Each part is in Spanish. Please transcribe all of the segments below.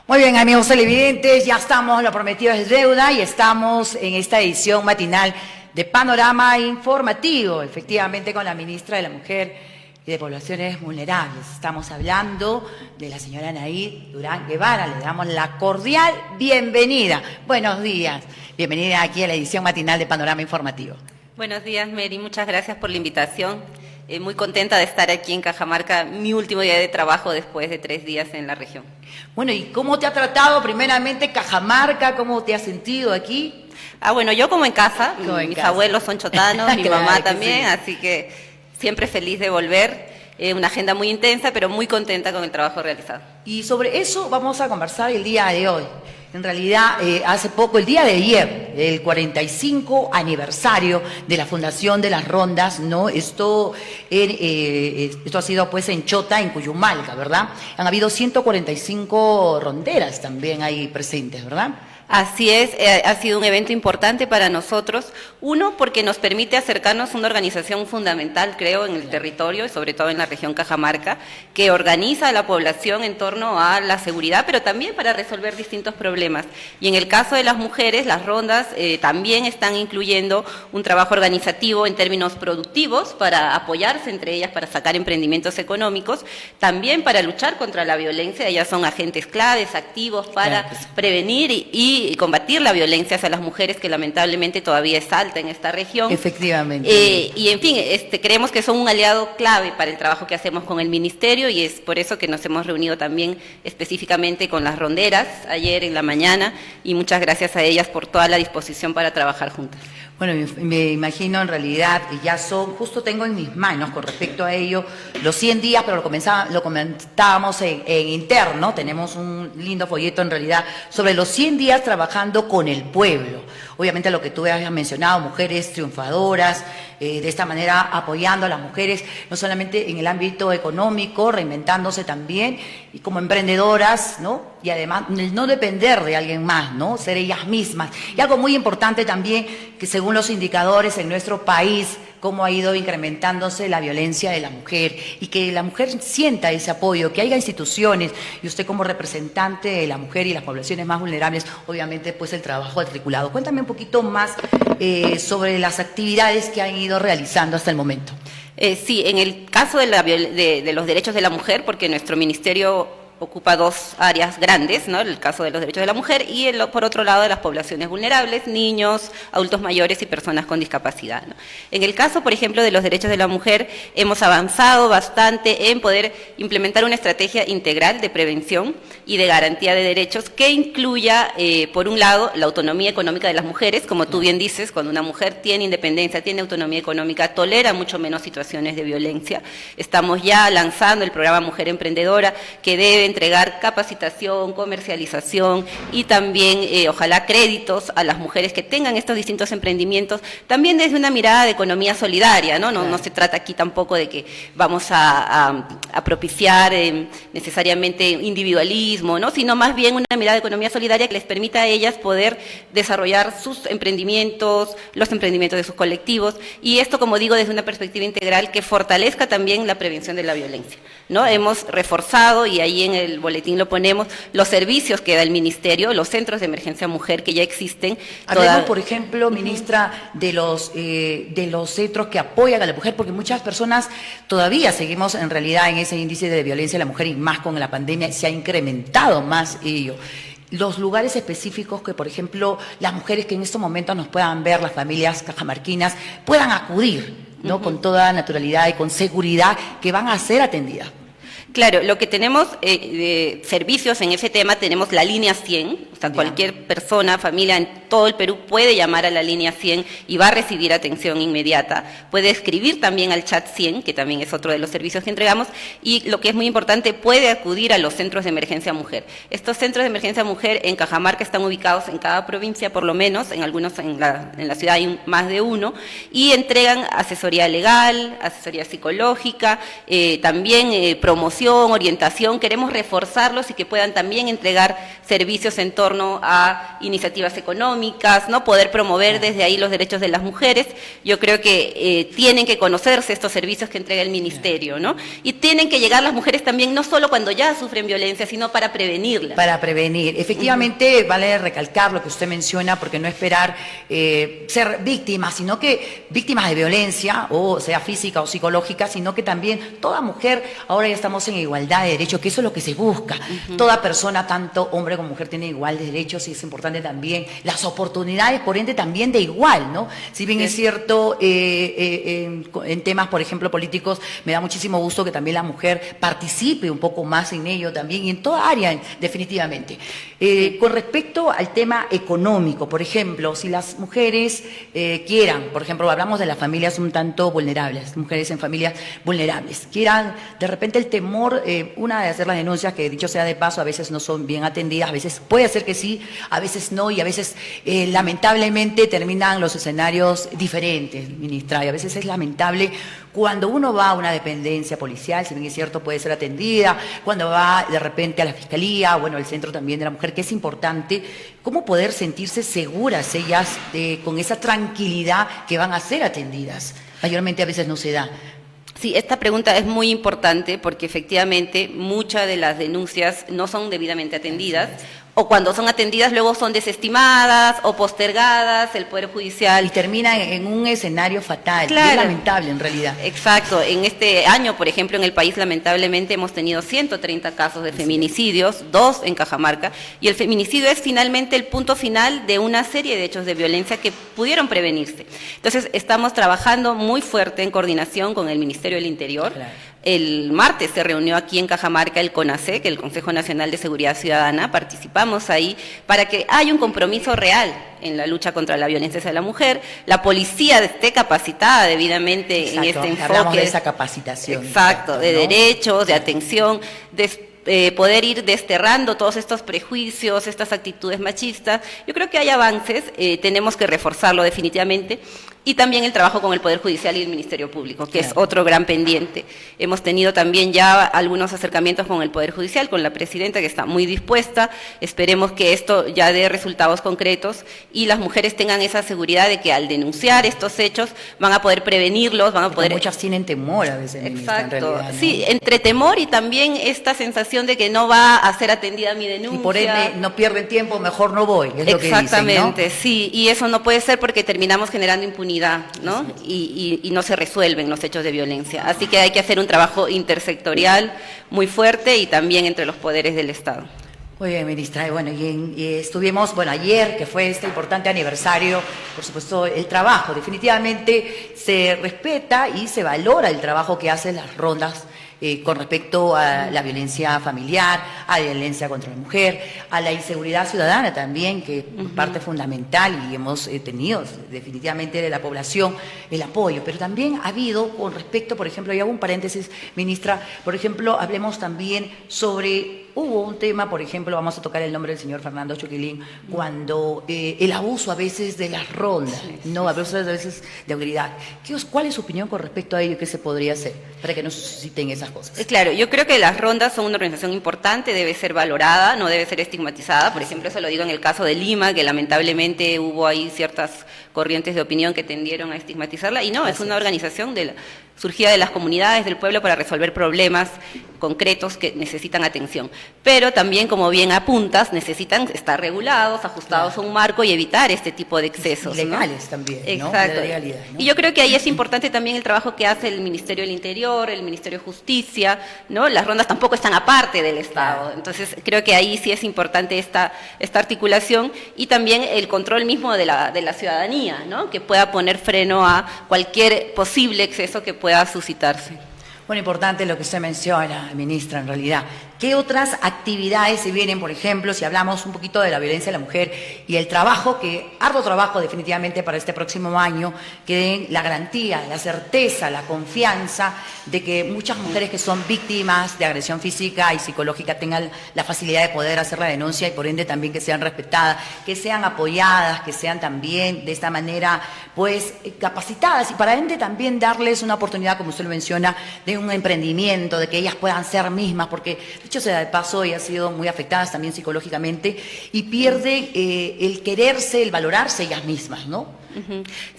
Muy bien, amigos televidentes, ya estamos, lo prometido es deuda y estamos en esta edición matinal de Panorama Informativo, efectivamente con la ministra de la Mujer y de Poblaciones Vulnerables. Estamos hablando de la señora Anaí Durán Guevara, le damos la cordial bienvenida. Buenos días, bienvenida aquí a la edición matinal de Panorama Informativo. Buenos días, Mary, muchas gracias por la invitación. Muy contenta de estar aquí en Cajamarca, mi último día de trabajo después de 3 días en la región. Bueno, ¿y cómo te ha tratado primeramente Cajamarca? ¿Cómo te has sentido aquí? Bueno, yo como en casa, mis abuelos son chotanos, mi Claro mamá también, sí. así que siempre feliz de volver. Una agenda muy intensa, pero muy contenta con el trabajo realizado. Y sobre eso vamos a conversar el día de hoy. En realidad, hace poco, el día de ayer, el 45 aniversario de la Fundación de las Rondas, ¿no? Esto ha sido pues en Chota, en Cuyumalca, ¿verdad? Han habido 145 ronderas también ahí presentes, ¿verdad? Así es, ha sido un evento importante para nosotros. Uno, porque nos permite acercarnos a una organización fundamental, creo, en el territorio y sobre todo en la región Cajamarca, que organiza a la población en torno a la seguridad, pero también para resolver distintos problemas. Y en el caso de las mujeres, las rondas también están incluyendo un trabajo organizativo en términos productivos para apoyarse entre ellas, para sacar emprendimientos económicos, también para luchar contra la violencia. Ellas son agentes claves, activos para prevenir y combatir la violencia hacia las mujeres, que lamentablemente todavía es alta en esta región. Efectivamente. Y en fin, creemos que son un aliado clave para el trabajo que hacemos con el Ministerio, y es por eso que nos hemos reunido también específicamente con las ronderas ayer en la mañana, y muchas gracias a ellas por toda la disposición para trabajar juntas. Bueno, me imagino en realidad, ya son, justo tengo en mis manos con respecto a ello, los 100 días, pero lo comentábamos en interno, tenemos un lindo folleto en realidad sobre los 100 días trabajando con el pueblo. Obviamente lo que tú habías mencionado, mujeres triunfadoras, de esta manera apoyando a las mujeres, no solamente en el ámbito económico, reinventándose también, y como emprendedoras, ¿no? Y además no depender de alguien más, ¿no? Ser ellas mismas. Y algo muy importante también, que según los indicadores en nuestro país, cómo ha ido incrementándose la violencia de la mujer y que la mujer sienta ese apoyo, que haya instituciones, y usted como representante de la mujer y las poblaciones más vulnerables, obviamente pues el trabajo articulado. Cuéntame un poquito más sobre las actividades que han ido realizando hasta el momento. Sí, en el caso de los derechos de la mujer, porque nuestro ministerio ocupa 2 áreas grandes, ¿no? El caso de los derechos de la mujer y por otro lado de las poblaciones vulnerables, niños, adultos mayores y personas con discapacidad, ¿no? En el caso, por ejemplo, de los derechos de la mujer, hemos avanzado bastante en poder implementar una estrategia integral de prevención y de garantía de derechos que incluya, por un lado, la autonomía económica de las mujeres. Como tú bien dices, cuando una mujer tiene independencia, tiene autonomía económica, tolera mucho menos situaciones de violencia. Estamos ya lanzando el programa Mujer Emprendedora, que debe entregar capacitación, comercialización y también, ojalá, créditos a las mujeres que tengan estos distintos emprendimientos, también desde una mirada de economía solidaria, ¿no? No se trata aquí tampoco de que vamos a propiciar necesariamente individualismo, ¿no? Sino más bien una mirada de economía solidaria que les permita a ellas poder desarrollar sus emprendimientos, los emprendimientos de sus colectivos, y esto, como digo, desde una perspectiva integral que fortalezca también la prevención de la violencia, ¿no? Hemos reforzado, y ahí en el boletín lo ponemos, los servicios que da el Ministerio, los centros de emergencia mujer que ya existen. Hablemos, por ejemplo, ministra, de los centros que apoyan a la mujer, porque muchas personas todavía seguimos en realidad en ese índice de violencia de la mujer, y más con la pandemia se ha incrementado más ello. Los lugares específicos que, por ejemplo, las mujeres que en estos momentos nos puedan ver, las familias cajamarquinas, puedan acudir, ¿no? Con toda naturalidad y con seguridad, que van a ser atendidas. Claro, lo que tenemos de servicios en ese tema, tenemos la línea 100, o sea, cualquier persona, familia en todo el Perú puede llamar a la línea 100 y va a recibir atención inmediata. Puede escribir también al chat 100, que también es otro de los servicios que entregamos, y lo que es muy importante, puede acudir a los centros de emergencia mujer. Estos centros de emergencia mujer en Cajamarca están ubicados en cada provincia, por lo menos, en algunos en la ciudad hay más de uno, y entregan asesoría legal, asesoría psicológica, también promoción capacitación, orientación, queremos reforzarlos y que puedan también entregar servicios en torno a iniciativas económicas, ¿no? Poder promover desde ahí los derechos de las mujeres. Yo creo que tienen que conocerse estos servicios que entrega el Ministerio, ¿no? Y tienen que llegar las mujeres también, no solo cuando ya sufren violencia, sino para prevenirla. Para prevenir. Efectivamente, vale recalcar lo que usted menciona, porque no esperar ser víctimas, sino que víctimas de violencia, o sea física o psicológica, sino que también toda mujer, ahora ya estamos en igualdad de derechos, que eso es lo que se busca. Toda persona, tanto hombre como mujer, tiene iguales derechos, y es importante también las oportunidades, por ende también de igual, ¿no? Si bien es cierto, en temas, por ejemplo, políticos, me da muchísimo gusto que también la mujer participe un poco más en ello también, y en toda área, definitivamente. Con respecto al tema económico, por ejemplo, si las mujeres quieran, por ejemplo, hablamos de las familias un tanto vulnerables, mujeres en familias vulnerables, quieran, de repente el temor, una de hacer las denuncias, que dicho sea de paso, a veces no son bien atendidas, a veces puede ser que sí, a veces no, y a veces lamentablemente terminan los escenarios diferentes, ministra, y a veces es lamentable cuando uno va a una dependencia policial, si bien es cierto puede ser atendida, cuando va de repente a la fiscalía, bueno, el centro también de la mujer, que es importante, cómo poder sentirse seguras ellas con esa tranquilidad que van a ser atendidas. Mayormente a veces no se da. Sí, esta pregunta es muy importante porque efectivamente muchas de las denuncias no son debidamente atendidas, o cuando son atendidas luego son desestimadas o postergadas, el Poder Judicial. Y termina en un escenario fatal, Claro. bien lamentable en realidad. Exacto. En este año, por ejemplo, en el país lamentablemente hemos tenido 130 casos de feminicidios, 2 en Cajamarca, y el feminicidio es finalmente el punto final de una serie de hechos de violencia que pudieron prevenirse. Entonces, estamos trabajando muy fuerte en coordinación con el Ministerio del Interior. Claro. El martes se reunió aquí en Cajamarca el CONASEC, el Consejo Nacional de Seguridad Ciudadana, participamos ahí para que haya un compromiso real en la lucha contra la violencia hacia la mujer, la policía esté capacitada debidamente. Exacto, en este enfoque. hablamos de esa capacitación. Exacto, de ¿no? derechos, de atención, de poder ir desterrando todos estos prejuicios, estas actitudes machistas. Yo creo que hay avances, tenemos que reforzarlo definitivamente, y también el trabajo con el Poder Judicial y el Ministerio Público, que es otro gran pendiente. Hemos tenido también ya algunos acercamientos con el Poder Judicial, con la presidenta, que está muy dispuesta. Esperemos que esto ya dé resultados concretos y las mujeres tengan esa seguridad de que al denunciar estos hechos van a poder prevenirlos, van a poder... Muchas tienen temor a veces, ministra, Exacto, en realidad, ¿no? sí, entre temor y también esta sensación de que no va a ser atendida mi denuncia. Y por ende no pierden tiempo, mejor no voy, es lo que dicen, Exactamente, ¿no? sí, y eso no puede ser porque terminamos generando impunidad, ¿no? Y no se resuelven los hechos de violencia. Así que hay que hacer un trabajo intersectorial muy fuerte y también entre los poderes del Estado. Muy bien, ministra. Bueno, y estuvimos, bueno, ayer, que fue este importante aniversario, por supuesto, el trabajo. Definitivamente se respeta y se valora el trabajo que hacen las rondas con respecto a la violencia familiar, a la violencia contra la mujer, a la inseguridad ciudadana también, que es parte fundamental, y hemos tenido definitivamente de la población el apoyo. Pero también ha habido, con respecto, por ejemplo, y hago un paréntesis, ministra, por ejemplo, hablemos también sobre... Hubo un tema, por ejemplo, vamos a tocar el nombre del señor Fernando Chuquilín, cuando el abuso a veces de las rondas, ¿no? Abuso a veces de autoridad. ¿Cuál es su opinión con respecto a ello? ¿Qué se podría hacer para que no susciten esas cosas? Claro, yo creo que las rondas son una organización importante, debe ser valorada, no debe ser estigmatizada. Por ejemplo, eso lo digo en el caso de Lima, que lamentablemente hubo ahí ciertas corrientes de opinión que tendieron a estigmatizarla, y no, es una organización surgida de las comunidades del pueblo para resolver problemas concretos que necesitan atención. Pero también, como bien apuntas, necesitan estar regulados, ajustados a un marco y evitar este tipo de excesos. Y legales, ¿no? También, ¿no? Exacto. De la legalidad, ¿no? Y yo creo que ahí es importante también el trabajo que hace el Ministerio del Interior, el Ministerio de Justicia, ¿no? Las rondas tampoco están aparte del Estado. Claro. Entonces, creo que ahí sí es importante esta articulación y también el control mismo de la ciudadanía, ¿no? Que pueda poner freno a cualquier posible exceso que pueda suscitarse. Bueno, importante lo que usted menciona, ministra, en realidad. ¿Qué otras actividades se vienen, por ejemplo, si hablamos un poquito de la violencia de la mujer y el trabajo, arduo trabajo definitivamente para este próximo año, que den la garantía, la certeza, la confianza de que muchas mujeres que son víctimas de agresión física y psicológica tengan la facilidad de poder hacer la denuncia y por ende también que sean respetadas, que sean apoyadas, que sean también de esta manera pues capacitadas y para ende también darles una oportunidad, como usted lo menciona, de un emprendimiento, de que ellas puedan ser mismas, porque dicho sea de paso, ellas han sido muy afectadas también psicológicamente y pierden el quererse, el valorarse ellas mismas, ¿no?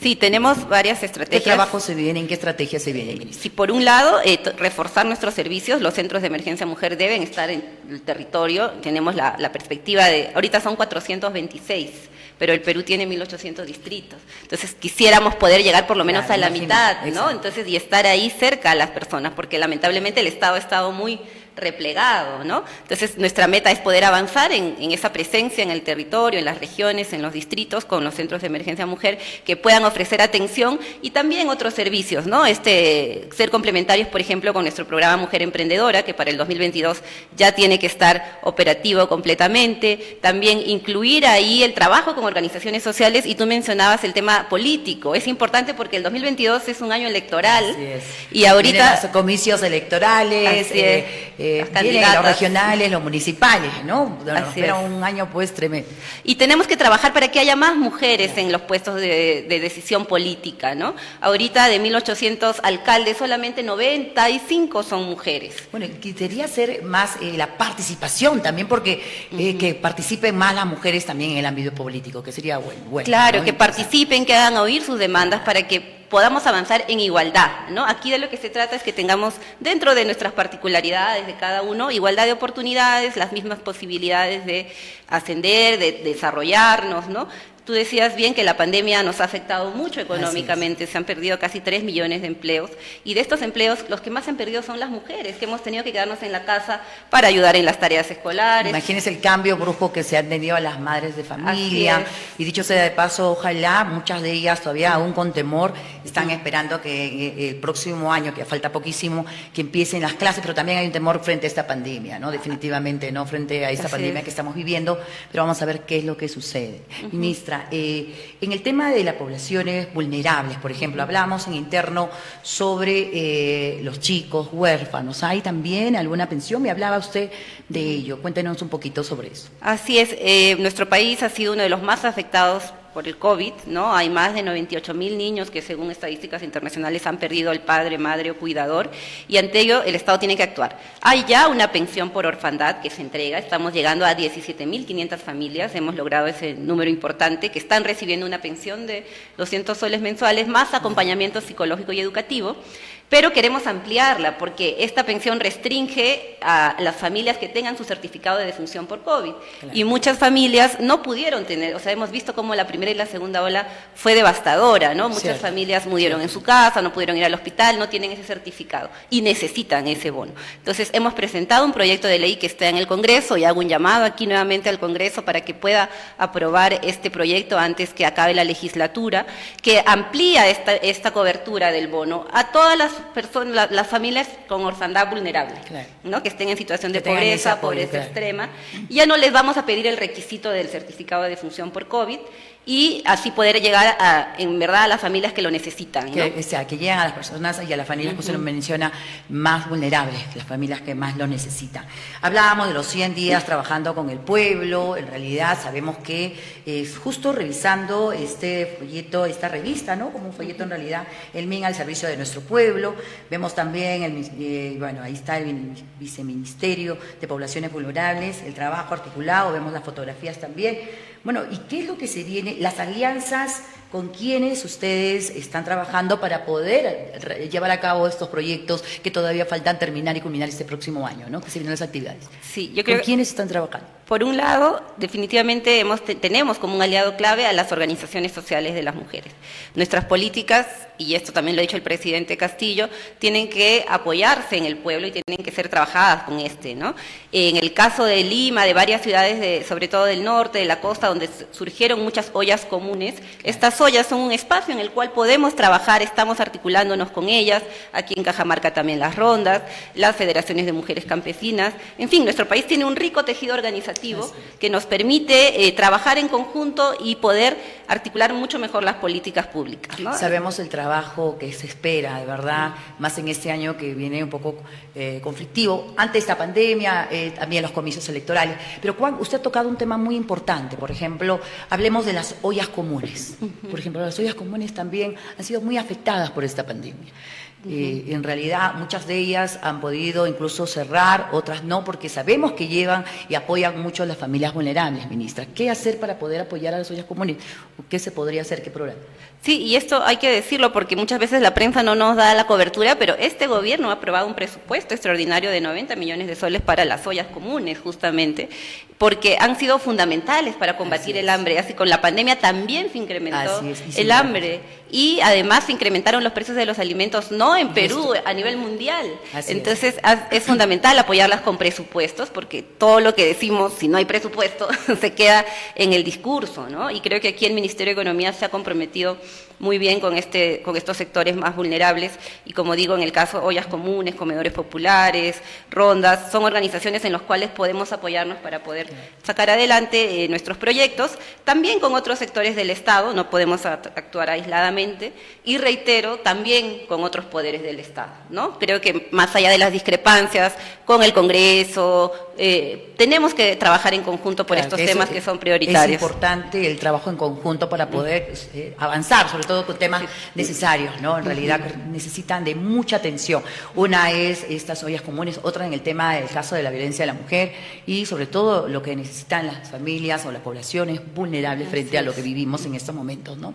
Sí, tenemos varias ¿Qué estrategias. trabajo se viene? ¿En qué estrategia se viene, ministra? Sí, por un lado, reforzar nuestros servicios. Los centros de emergencia mujer deben estar en el territorio. Tenemos la perspectiva de, ahorita son 426, pero el Perú tiene 1.800 distritos. Entonces, quisiéramos poder llegar por lo menos a la mitad, ¿no? Exacto. Entonces, y estar ahí cerca a las personas, porque lamentablemente el Estado ha estado muy replegado, ¿no? Entonces, nuestra meta es poder avanzar en esa presencia en el territorio, en las regiones, en los distritos, con los centros de emergencia mujer, que puedan ofrecer atención y también otros servicios, ¿no? Ser complementarios, por ejemplo, con nuestro programa Mujer Emprendedora, que para el 2022 ya tiene que estar operativo completamente. También incluir ahí el trabajo con organizaciones sociales, y tú mencionabas el tema político. Es importante porque el 2022 es un año electoral. Así es. Y ahorita... Vienen los comicios electorales, vienen los regionales, los municipales, ¿no? Nos espera un año pues tremendo. Y tenemos que trabajar para que haya más mujeres en los puestos de decisión política, ¿no? Ahorita de 1.800 alcaldes, solamente 95 son mujeres. Bueno, quería hacer más la participación también, porque que participen más las mujeres también en el ámbito político, que sería bueno. Claro, ¿no? que participen, que hagan oír sus demandas para que podamos avanzar en igualdad, ¿no? Aquí de lo que se trata es que tengamos dentro de nuestras particularidades de cada uno igualdad de oportunidades, las mismas posibilidades de ascender, de desarrollarnos, ¿no? Tú decías bien que la pandemia nos ha afectado mucho económicamente, se han perdido casi 3 millones de empleos, y de estos empleos los que más han perdido son las mujeres, que hemos tenido que quedarnos en la casa para ayudar en las tareas escolares. Imagínense el cambio brusco que se han tenido a las madres de familia, y dicho sea de paso, ojalá muchas de ellas todavía aún con temor están esperando que el próximo año, que falta poquísimo, que empiecen las clases, pero también hay un temor frente a esta pandemia, ¿no? Definitivamente, ¿no? Frente a esta pandemia que estamos viviendo, pero vamos a ver qué es lo que sucede. Ministra, en el tema de las poblaciones vulnerables, por ejemplo, hablamos en interno sobre los chicos huérfanos. ¿Hay también alguna pensión? Me hablaba usted de ello. Cuéntenos un poquito sobre eso. Así es. Nuestro país ha sido uno de los más afectados por el COVID, ¿no? Hay más de 98.000 niños que, según estadísticas internacionales, han perdido al padre, madre o cuidador, y ante ello el Estado tiene que actuar. Hay ya una pensión por orfandad que se entrega, estamos llegando a 17.500 familias, hemos logrado ese número importante, que están recibiendo una pensión de 200 soles mensuales, más acompañamiento psicológico y educativo, pero queremos ampliarla porque esta pensión restringe a las familias que tengan su certificado de defunción por COVID. Claro. Y muchas familias no pudieron tener, o sea, hemos visto cómo la primera y la segunda ola fue devastadora, ¿no? Muchas familias murieron en su casa, no pudieron ir al hospital, no tienen ese certificado y necesitan ese bono. Entonces, hemos presentado un proyecto de ley que está en el Congreso y hago un llamado aquí nuevamente al Congreso para que pueda aprobar este proyecto antes que acabe la legislatura, que amplía esta cobertura del bono a todas las personas, las familias con orfandad vulnerable, claro, ¿no? Que estén en situación de pobreza extrema. Ya no les vamos a pedir el requisito del certificado de defunción por COVID y así poder llegar en verdad a las familias que lo necesitan, ¿no? O sea, que lleguen a las personas y a las familias que usted menciona más vulnerables, las familias que más lo necesitan. Hablábamos de los 100 días trabajando con el pueblo, en realidad sabemos que justo revisando este folleto, esta revista, ¿no? Como un folleto en realidad, el MIN al servicio de nuestro pueblo, vemos también, ahí está el Viceministerio de Poblaciones Vulnerables, el trabajo articulado, vemos las fotografías también. Bueno, ¿y qué es lo que se viene? Las alianzas con quienes ustedes están trabajando para poder llevar a cabo estos proyectos que todavía faltan terminar y culminar este próximo año, ¿no? Que se vienen las actividades. Sí, yo creo ¿Con quiénes están trabajando? Por un lado, definitivamente tenemos como un aliado clave a las organizaciones sociales de las mujeres. Nuestras políticas, y esto también lo ha dicho el presidente Castillo, tienen que apoyarse en el pueblo y tienen que ser trabajadas con ¿no? En el caso de Lima, de varias ciudades, sobre todo del norte, de la costa, donde surgieron muchas ollas comunes. Estas ollas son un espacio en el cual podemos trabajar, estamos articulándonos con ellas, aquí en Cajamarca también las rondas, las federaciones de mujeres campesinas, en fin, nuestro país tiene un rico tejido organizativo que nos permite trabajar en conjunto y poder articular mucho mejor las políticas públicas, ¿no? Sabemos el trabajo que se espera, de verdad, más en este año que viene un poco conflictivo, ante esta pandemia, también los comicios electorales. Pero Juan, usted ha tocado un tema muy importante, por ejemplo, hablemos de las ollas comunes. Por ejemplo, las ollas comunes también han sido muy afectadas por esta pandemia. En realidad, muchas de ellas han podido incluso cerrar, otras no, porque sabemos que llevan y apoyan mucho a las familias vulnerables, ministra. ¿Qué hacer para poder apoyar a las ollas comunes? ¿Qué se podría hacer? ¿Qué programa? Sí, y esto hay que decirlo porque muchas veces la prensa no nos da la cobertura, pero este gobierno ha aprobado un presupuesto extraordinario de 90 millones de soles para las ollas comunes, justamente, porque han sido fundamentales para combatir el hambre. Así con la pandemia también se incrementó el hambre y además se incrementaron los precios de los alimentos, no en Perú, a nivel mundial. Entonces es fundamental apoyarlas con presupuestos porque todo lo que decimos, si no hay presupuesto, se queda en el discurso, ¿no? Y creo que aquí el Ministerio de Economía se ha comprometido muy bien con estos sectores más vulnerables y, como digo, en el caso ollas comunes, comedores populares, rondas, son organizaciones en las cuales podemos apoyarnos para poder sacar adelante nuestros proyectos, también con otros sectores del Estado, no podemos actuar aisladamente, y reitero, también con otros poderes del Estado, ¿no? Creo que más allá de las discrepancias con el Congreso, tenemos que trabajar en conjunto por estos temas que son prioritarios. Es importante el trabajo en conjunto para poder avanzar, sobre todo con temas necesarios, ¿no? En realidad necesitan de mucha atención. Una es estas ollas comunes, otra en el tema del caso de la violencia de la mujer y sobre todo lo que necesitan las familias o las poblaciones vulnerables frente a lo que vivimos en estos momentos, ¿no?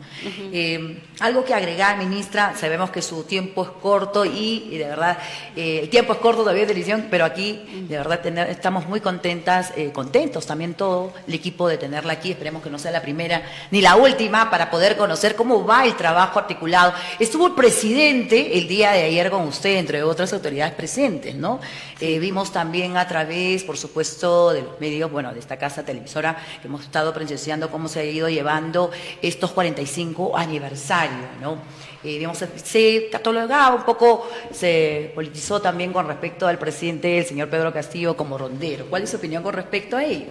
Algo que agregar, ministra, sabemos que su tiempo es corto y de verdad, el tiempo es corto todavía de televisión, pero aquí de verdad estamos muy contentas, contentos también todo el equipo de tenerla aquí. Esperemos que no sea la primera ni la última para poder conocer cómo va el trabajo articulado. Estuvo el presidente el día de ayer con usted, entre otras autoridades presentes, ¿no? Vimos también a través, por supuesto, de los medios, bueno, de esta casa televisora, que hemos estado presenciando cómo se ha ido llevando estos 45 aniversarios, ¿no? Digamos, se catalogaba un poco, se politizó también con respecto al presidente, el señor Pedro Castillo, como rondero. ¿Cuál es su opinión con respecto a ello?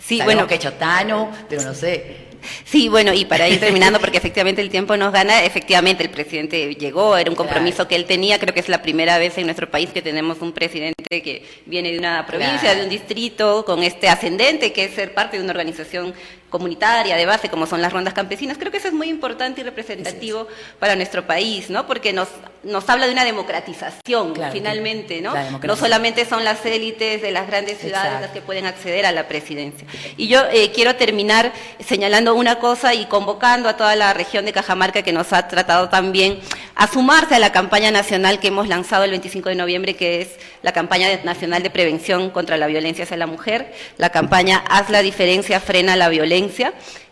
Sí, sabemos bueno, que chotano, pero no sé. Sí, bueno, y para ir terminando, porque efectivamente el tiempo nos gana, efectivamente el presidente llegó, era un compromiso que él tenía, creo que es la primera vez en nuestro país que tenemos un presidente que viene de una provincia, de un distrito, con este ascendente que es ser parte de una organización comunitaria de base como son las rondas campesinas. Creo que eso es muy importante y representativo para nuestro país, ¿no? Porque nos habla de una democratización, finalmente, ¿no? No solamente son las élites de las grandes ciudades las que pueden acceder a la presidencia. Y yo quiero terminar señalando una cosa y convocando a toda la región de Cajamarca que nos ha tratado también a sumarse a la campaña nacional que hemos lanzado el 25 de noviembre, que es la campaña nacional de prevención contra la violencia hacia la mujer, la campaña Haz la diferencia, frena la violencia.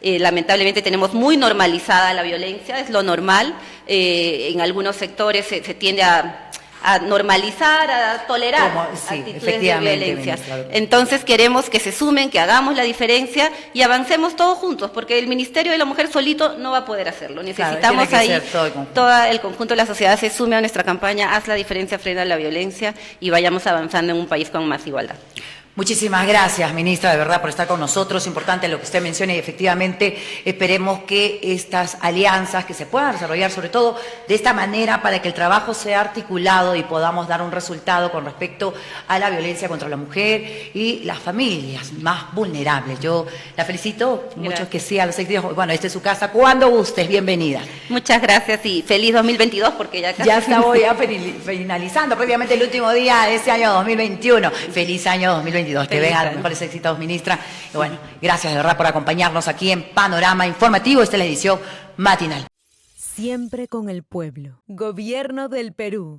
Lamentablemente tenemos muy normalizada la violencia, es lo normal, en algunos sectores se tiende a normalizar, a tolerar actitudes de violencia. Entonces queremos que se sumen, que hagamos la diferencia y avancemos todos juntos, porque el Ministerio de la Mujer solito no va a poder hacerlo. Necesitamos ahí todo el conjunto de la sociedad se sume a nuestra campaña, haz la diferencia, frena la violencia y vayamos avanzando en un país con más igualdad. Muchísimas gracias, ministra, de verdad, por estar con nosotros. Importante lo que usted menciona y efectivamente esperemos que estas alianzas que se puedan desarrollar, sobre todo de esta manera, para que el trabajo sea articulado y podamos dar un resultado con respecto a la violencia contra la mujer y las familias más vulnerables. Yo la felicito, muchos que sí, a los 6 días, bueno, esta es su casa, cuando guste, es bienvenida. Muchas gracias y feliz 2022, porque ya casi... Ya estamos ya finalizando prácticamente el último día de este año 2021. Feliz año 2022. Que vengan los mejores éxitos, ministra. Y bueno, gracias de verdad por acompañarnos aquí en Panorama Informativo. Esta es la edición matinal. Siempre con el pueblo. Gobierno del Perú.